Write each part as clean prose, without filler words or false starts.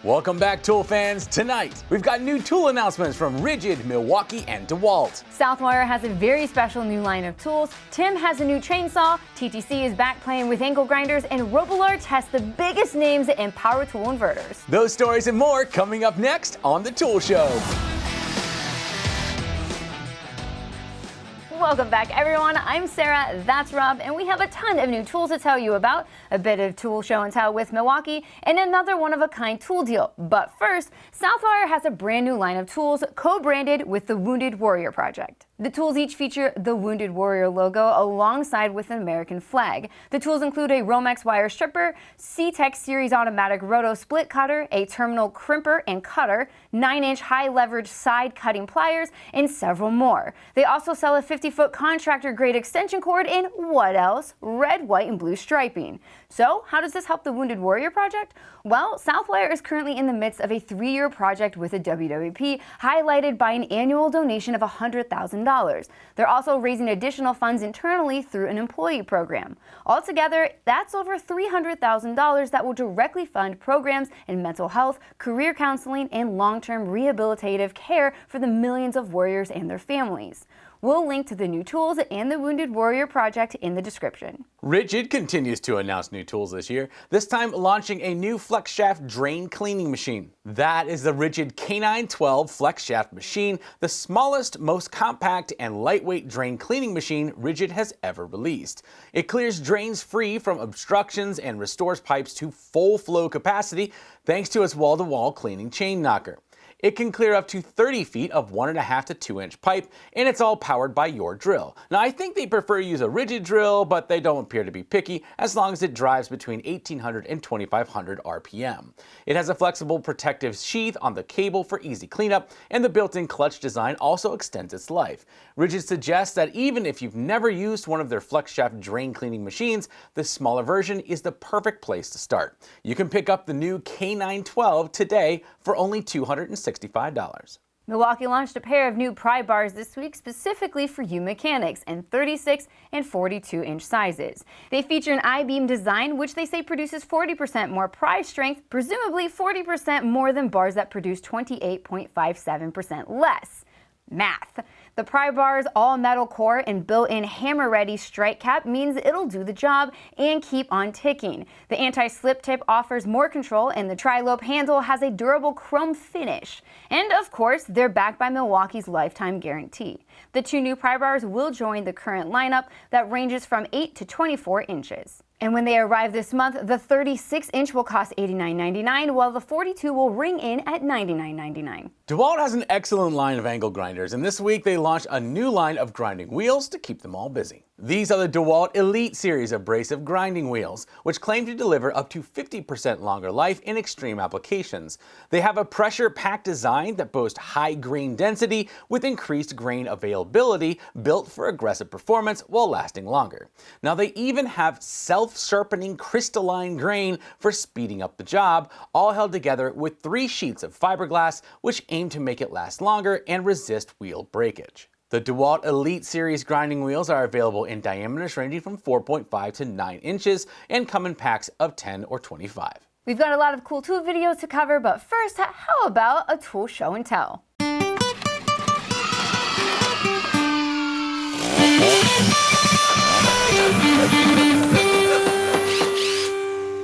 Welcome back, tool fans. Tonight, we've got new tool announcements from Rigid, Milwaukee, and DeWALT. Southwire has a very special new line of tools. Tim has a new chainsaw. TTC is back playing with angle grinders, and Robillard tests the biggest names in power tool inverters. Those stories and more coming up next on The Tool Show. Welcome back, everyone. I'm Sarah, that's Rob, and we have a ton of new tools to tell you about, a bit of tool show and tell with Milwaukee, and another one-of-a-kind tool deal. But first, Southwire has a brand new line of tools co-branded with the Wounded Warrior Project. The tools each feature the Wounded Warrior logo alongside with an American flag. The tools include a Romex wire stripper, C-Tech Series automatic roto split cutter, a terminal crimper and cutter, 9-inch high leverage side cutting pliers, and several more. They also sell a 50-foot contractor grade extension cord in what else? Red, white, and blue striping. So how does this help the Wounded Warrior Project? Well, Southwire is currently in the midst of a 3-year project with the WWP, highlighted by an annual donation of $100,000. They're also raising additional funds internally through an employee program. Altogether, that's over $300,000 that will directly fund programs in mental health, career counseling, and long-term rehabilitative care for the millions of warriors and their families. We'll link to the new tools and the Wounded Warrior Project in the description. Rigid continues to announce new tools this year, this time launching a new flex shaft drain cleaning machine. That is the Rigid K912 flex shaft machine, the smallest, most compact, and lightweight drain cleaning machine Rigid has ever released. It clears drains free from obstructions and restores pipes to full flow capacity thanks to its wall-to-wall cleaning chain knocker. It can clear up to 30 feet of 1.5 to 2-inch pipe, and it's all powered by your drill. Now, I think they prefer to use a Rigid drill, but they don't appear to be picky as long as it drives between 1,800 and 2,500 RPM. It has a flexible protective sheath on the cable for easy cleanup, and the built-in clutch design also extends its life. Rigid suggests that even if you've never used one of their flex shaft drain cleaning machines, this smaller version is the perfect place to start. You can pick up the new K912 today for only $265. Milwaukee launched a pair of new pry bars this week specifically for you mechanics in 36 and 42-inch sizes. They feature an I-beam design, which they say produces 40% more pry strength, presumably 40% more than bars that produce 28.57% less. Math. The pry bar's all-metal core and built-in hammer-ready strike cap means it'll do the job and keep on ticking. The anti-slip tip offers more control, and the tri-lobe handle has a durable chrome finish. And of course, they're backed by Milwaukee's lifetime guarantee. The two new pry bars will join the current lineup that ranges from 8 to 24 inches. And when they arrive this month, the 36-inch will cost $89.99, while the 42 will ring in at $99.99. DeWALT has an excellent line of angle grinders, and this week they launched a new line of grinding wheels to keep them all busy. These are the DeWALT Elite series abrasive grinding wheels, which claim to deliver up to 50% longer life in extreme applications. They have a pressure-packed design that boasts high grain density with increased grain availability, built for aggressive performance while lasting longer. Now, they even have self-sharpening crystalline grain for speeding up the job, all held together with 3 sheets of fiberglass, which aim to make it last longer and resist wheel breakage. The DeWALT Elite Series grinding wheels are available in diameters ranging from 4.5 to 9 inches and come in packs of 10 or 25. We've got a lot of cool tool videos to cover, but first, how about a tool show and tell?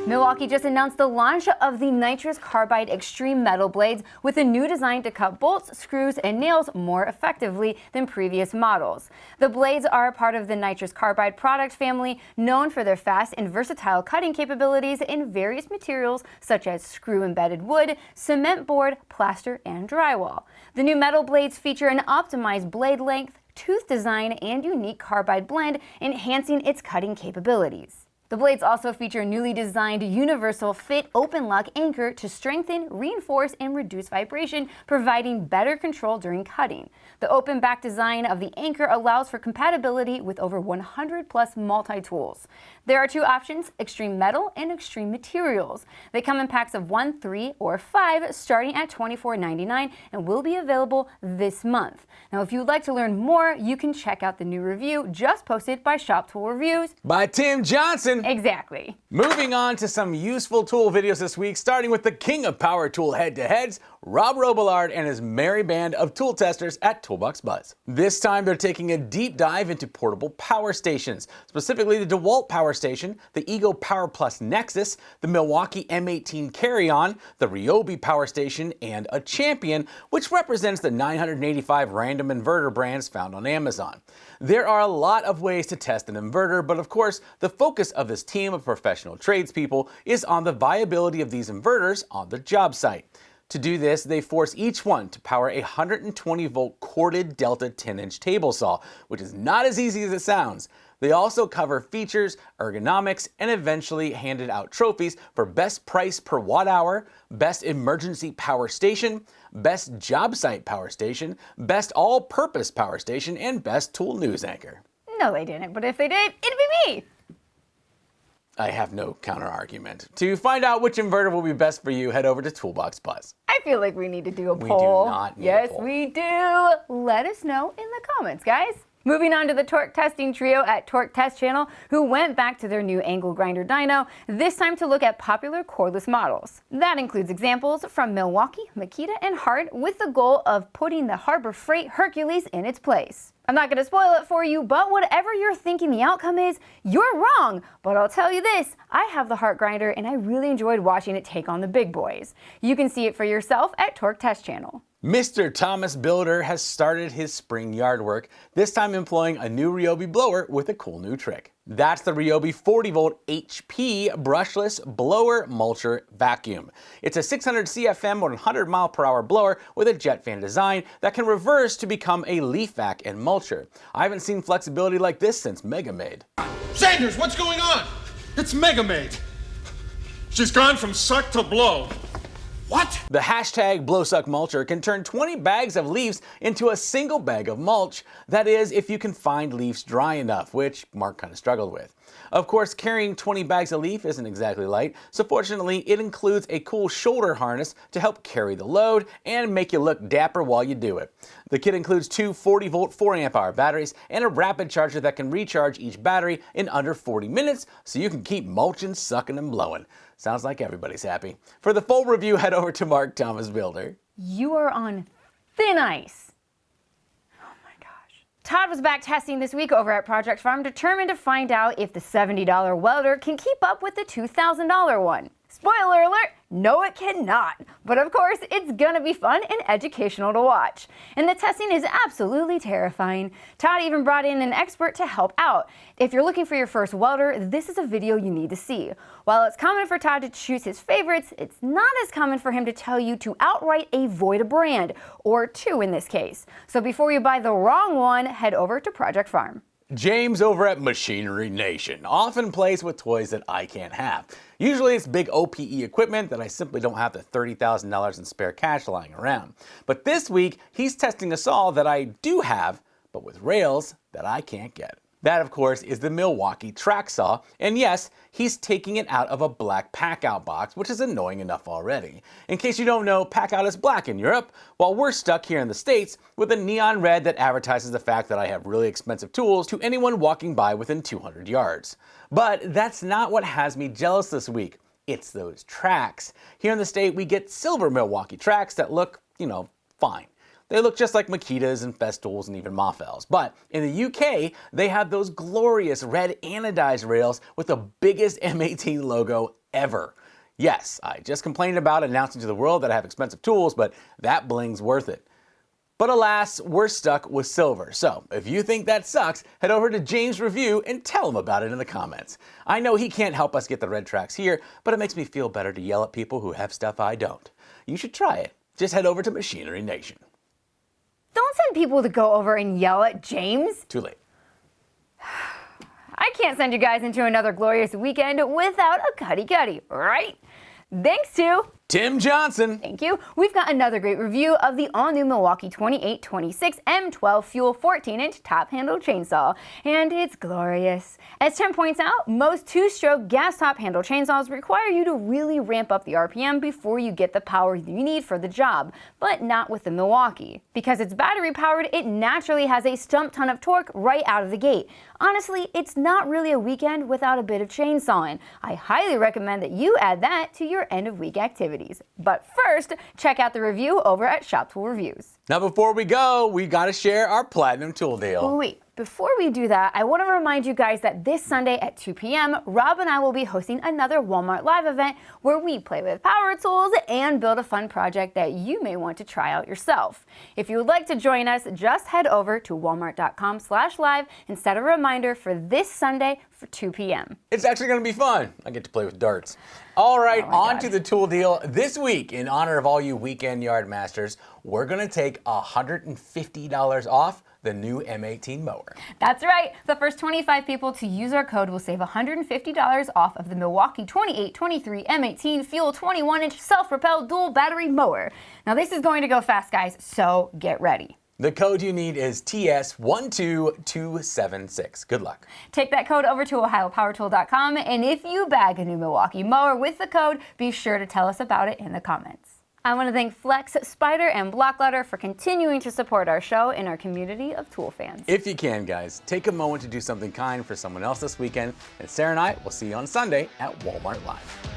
Milwaukee just announced the launch of the nitrous carbide extreme metal blades with a new design to cut bolts, screws, and nails more effectively than previous models. The blades are part of the nitrous carbide product family, known for their fast and versatile cutting capabilities in various materials such as screw-embedded wood, cement board, plaster, and drywall. The new metal blades feature an optimized blade length, tooth design, and unique carbide blend, enhancing its cutting capabilities. The blades also feature a newly designed universal fit open lock anchor to strengthen, reinforce, and reduce vibration, providing better control during cutting. The open back design of the anchor allows for compatibility with over 100 plus multi-tools. There are 2 options, extreme metal and extreme materials. They come in packs of 1, 3, or 5, starting at $24.99 and will be available this month. Now, if you'd like to learn more, you can check out the new review just posted by Shop Tool Reviews by Tim Johnson. saying? Exactly. Moving on to some useful tool videos this week, starting with the king of power tool head-to-heads, Rob Robillard and his merry band of tool testers at Toolbox Buzz. This time they're taking a deep dive into portable power stations, specifically the DeWALT power station, the Ego Power Plus Nexus, the Milwaukee M18 Carry-On, the Ryobi power station, and a Champion, which represents the 985 random inverter brands found on Amazon. There are a lot of ways to test an inverter, but of course, the focus of this team of professional tradespeople is on the viability of these inverters on the job site. To do this, they force each one to power a 120-volt corded Delta 10-inch table saw, which is not as easy as it sounds. They also cover features, ergonomics, and eventually handed out trophies for best price per watt hour, best emergency power station, best job site power station, best all-purpose power station, and best tool news anchor. No, they didn't, but if they did, it'd be me. I have no counter-argument. To find out which inverter will be best for you, head over to Toolbox Buzz. I feel like we need to do a We poll. do not need yes, a poll. we do. Let us know in the comments, guys. Moving on to the torque testing trio at Torque Test Channel, who went back to their new angle grinder dyno, this time to look at popular cordless models. That includes examples from Milwaukee, Makita, and Hart, with the goal of putting the Harbor Freight Hercules in its place. I'm not going to spoil it for you, but whatever you're thinking the outcome is, you're wrong. But I'll tell you this, I have the Hart grinder and I really enjoyed watching it take on the big boys. You can see it for yourself at Torque Test Channel. Mr. Thomas Builder has started his spring yard work, this time employing a new Ryobi blower with a cool new trick. That's the Ryobi 40-volt HP brushless blower mulcher vacuum. It's a 600 CFM 100 mile/hour blower with a jet fan design that can reverse to become a leaf vac and mulcher. I haven't seen flexibility like this since Megamaid. Sanders, what's going on? It's Megamaid. She's gone from suck to blow. What? The hashtag BlowSuckMulcher can turn 20 bags of leaves into a single bag of mulch. That is, if you can find leaves dry enough, which Mark kind of struggled with. Of course, carrying 20 bags of leaf isn't exactly light, so fortunately it includes a cool shoulder harness to help carry the load and make you look dapper while you do it. The kit includes two 40-volt 4-amp-hour batteries and a rapid charger that can recharge each battery in under 40 minutes, so you can keep mulching, sucking, and blowing. Sounds like everybody's happy. For the full review, head over to Mark Thomas Builder. You are on thin ice. Oh my gosh. Todd was back testing this week over at Project Farm, determined to find out if the $70 welder can keep up with the $2,000 one. Spoiler alert, no it cannot. But of course, it's gonna be fun and educational to watch. And the testing is absolutely terrifying. Todd even brought in an expert to help out. If you're looking for your first welder, this is a video you need to see. While it's common for Todd to choose his favorites, it's not as common for him to tell you to outright avoid a brand, or two in this case. So before you buy the wrong one, head over to Project Farm. James over at Machinery Nation often plays with toys that I can't have. Usually it's big OPE equipment that I simply don't have the $30,000 in spare cash lying around. But this week, he's testing a saw that I do have, but with rails that I can't get. That, of course, is the Milwaukee track saw, and yes, he's taking it out of a black pack-out box, which is annoying enough already. In case you don't know, pack-out is black in Europe, while we're stuck here in the States with a neon red that advertises the fact that I have really expensive tools to anyone walking by within 200 yards. But that's not what has me jealous this week. It's those tracks. Here in the state, we get silver Milwaukee tracks that look, fine. They look just like Makitas and Festols and even Moffels. But in the UK, they have those glorious red anodized rails with the biggest M18 logo ever. Yes, I just complained about announcing to the world that I have expensive tools, but that bling's worth it. But alas, we're stuck with silver. So if you think that sucks, head over to James' review and tell him about it in the comments. I know he can't help us get the red tracks here, but it makes me feel better to yell at people who have stuff I don't. You should try it. Just head over to Machinery Nation. Don't send people to go over and yell at James. Too late. I can't send you guys into another glorious weekend without a cuddy-cuddy, right? Thanks to Tim Johnson. Thank you. We've got another great review of the all-new Milwaukee 2826 M12 Fuel 14-inch top-handle chainsaw, and it's glorious. As Tim points out, most two-stroke gas top-handle chainsaws require you to really ramp up the RPM before you get the power you need for the job, but not with the Milwaukee. Because it's battery-powered, it naturally has a stump ton of torque right out of the gate. Honestly, it's not really a weekend without a bit of chainsawing. I highly recommend that you add that to your end-of-week activities. But first, check out the review over at Shop Tool Reviews. Now before we go, we gotta share our Platinum Tool deal. Oh, wait. Before we do that, I want to remind you guys that this Sunday at 2 p.m., Rob and I will be hosting another Walmart Live event where we play with power tools and build a fun project that you may want to try out yourself. If you would like to join us, just head over to walmart.com/live and set a reminder for this Sunday for 2 p.m. It's actually gonna be fun. I get to play with darts. All right, on to the tool deal. This week, in honor of all you weekend yard masters, we're gonna take $150 off the new M18 mower. That's right. The first 25 people to use our code will save $150 off of the Milwaukee 2823 M18 Fuel 21-inch self-propelled dual battery mower. Now this is going to go fast, guys, so get ready. The code you need is TS12276. Good luck. Take that code over to ohiopowertool.com, and if you bag a new Milwaukee mower with the code, be sure to tell us about it in the comments. I want to thank Flex, Spider, and Blockletter for continuing to support our show and our community of tool fans. If you can, guys, take a moment to do something kind for someone else this weekend, and Sarah and I will see you on Sunday at Walmart Live.